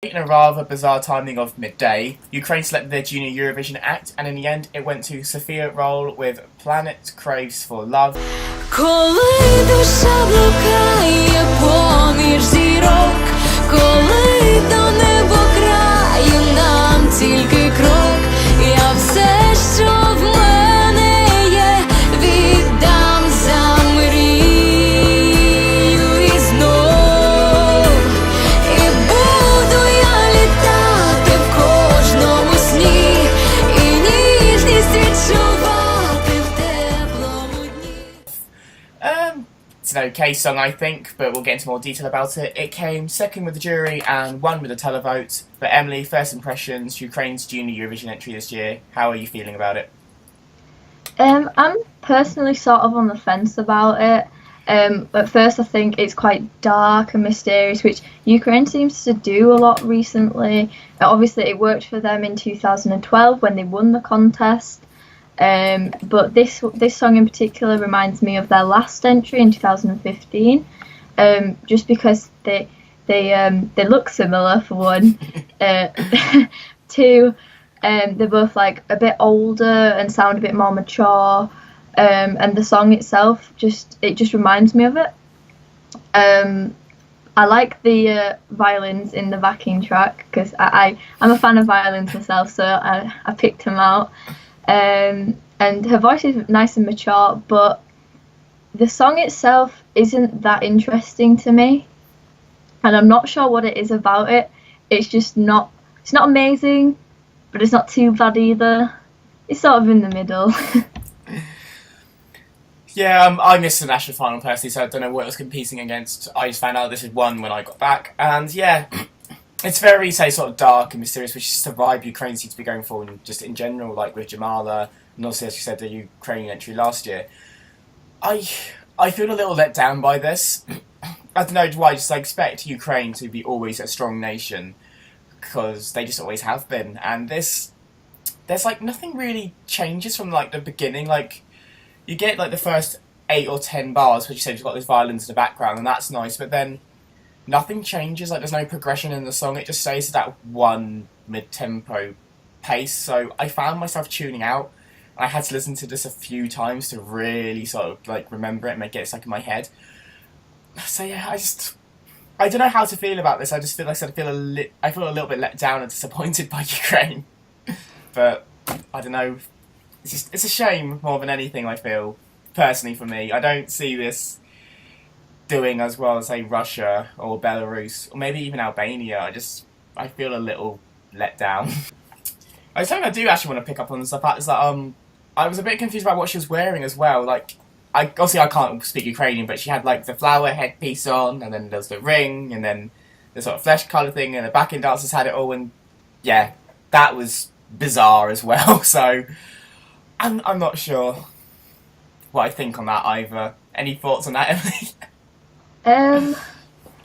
In a rather bizarre timing of midday, Ukraine selected their junior Eurovision act, and in the end it went to Sophia Roll with Planet Craves for Love. Коли душа блукає поміж зірок, коли до неба краю нам тільки крок, я все, що в мене є, віддам за мрію і знов. І буду я літати в кожному сні, і ніжність відчувати в теплому дні. It's an okay song, I think, but we'll get into more detail about it. It came second with the jury and won with the televote. But Emily, first impressions, Ukraine's junior Eurovision entry this year. How are you feeling about it? I'm personally sort of on the fence about it. At first I think it's quite dark and mysterious, which Ukraine seems to do a lot recently. Obviously it worked for them in 2012 when they won the contest. But this song in particular reminds me of their last entry in 2015, just because they look similar for one. Two, they're both like a bit older and sound a bit more mature, and the song itself just reminds me of it. I like the violins in the backing track because I'm a fan of violins myself, so I picked them out. And her voice is nice and mature, but the song itself isn't that interesting to me, and I'm not sure what it is about it. It's not amazing, but it's not too bad either. It's sort of in the middle. Yeah, I missed the national final personally, so I don't know what it was competing against. I just found out this had won when I got back, and yeah, it's very, say, sort of dark and mysterious, which is the vibe Ukraine seems to be going for, and just in general, like with Jamala, and also, as you said, the Ukrainian entry last year. I feel a little let down by this. I don't know why, just I expect Ukraine to be always a strong nation, because they just always have been, and there's like nothing really changes from like the beginning. Like, you get like the first 8 or 10 bars, which you said you've got those violins in the background, and that's nice, but then nothing changes. Like, there's no progression in the song. It just stays at that one mid-tempo pace. So I found myself tuning out. I had to listen to this a few times to really sort of like remember it and make it stuck in my head. So yeah, I don't know how to feel about this. I just feel like I feel a little bit let down and disappointed by Ukraine. But I don't know. It's a shame more than anything. I feel personally for me, I don't see this doing as well as, say, Russia or Belarus or maybe even Albania. I feel a little let down. Something I do actually want to pick up on and stuff is that I was a bit confused about what she was wearing as well. Like, obviously I can't speak Ukrainian, but she had like the flower headpiece on, and then there's the ring, and then the sort of flesh colour thing, and the backing dancers had it all, and yeah, that was bizarre as well. So I'm not sure what I think on that either. Any thoughts on that, Emily?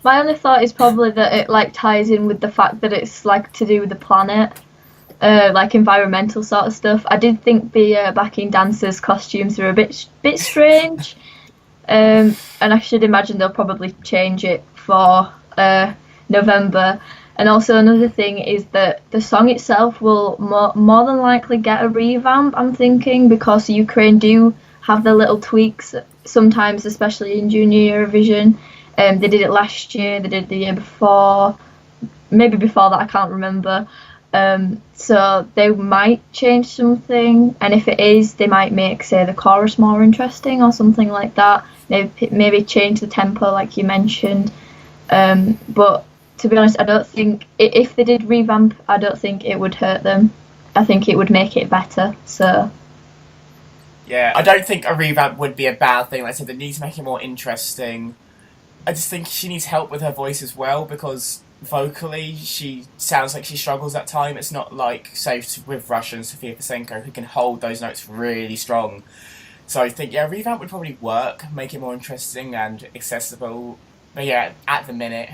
My only thought is probably that it like ties in with the fact that it's like to do with the planet. Like environmental sort of stuff. I did think the backing dancers' costumes were a bit strange, and I should imagine they'll probably change it for November. And also another thing is that the song itself will more than likely get a revamp, I'm thinking, because Ukraine do have their little tweaks sometimes, especially in Junior Eurovision. They did it last year, they did it the year before, maybe before that, I can't remember. So they might change something, and if it is, they might make, say, the chorus more interesting or something like that. Maybe change the tempo, like you mentioned. But to be honest, I don't think if they did revamp, I don't think it would hurt them. I think it would make it better. So yeah, I don't think a revamp would be a bad thing. Like I said, they need to make it more interesting. I just think she needs help with her voice as well, because vocally she sounds like she struggles at time. It's not like, say, with Russia and Sofia Pasenko, who can hold those notes really strong. So I think, yeah, revamp would probably work, make it more interesting and accessible. But yeah, at the minute,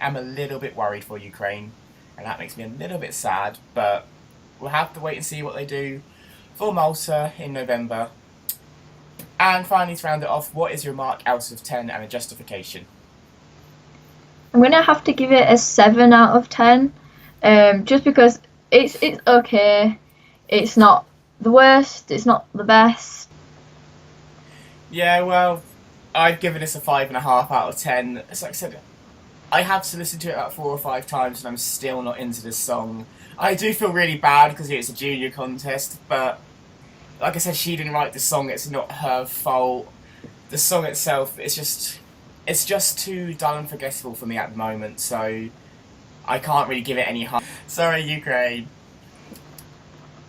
I'm a little bit worried for Ukraine, and that makes me a little bit sad, but we'll have to wait and see what they do for Malta in November. And finally, to round it off, what is your mark out of 10 and a justification? I'm going to have to give it a 7 out of 10. just because it's okay. It's not the worst. It's not the best. Yeah, well, I've given this a 5.5 out of 10. It's like I said, I have to listen to it about 4 or 5 times and I'm still not into this song. I do feel really bad because it's a junior contest, but like I said, she didn't write the song, it's not her fault. The song itself, it's just too dull and forgettable for me at the moment, so I can't really give it any hype. Sorry, Ukraine.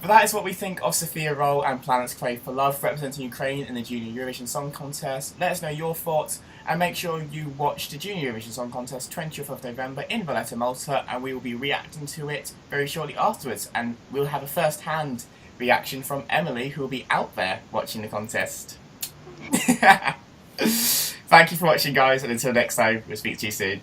But that is what we think of Sophia Roll and Planet's Crave for Love representing Ukraine in the Junior Eurovision Song Contest. Let us know your thoughts and make sure you watch the Junior Eurovision Song Contest 20th of November in Valletta, Malta, and we will be reacting to it very shortly afterwards, and we'll have a first-hand reaction from Emily, who will be out there watching the contest. Thank you for watching, guys, and until next time, we'll speak to you soon.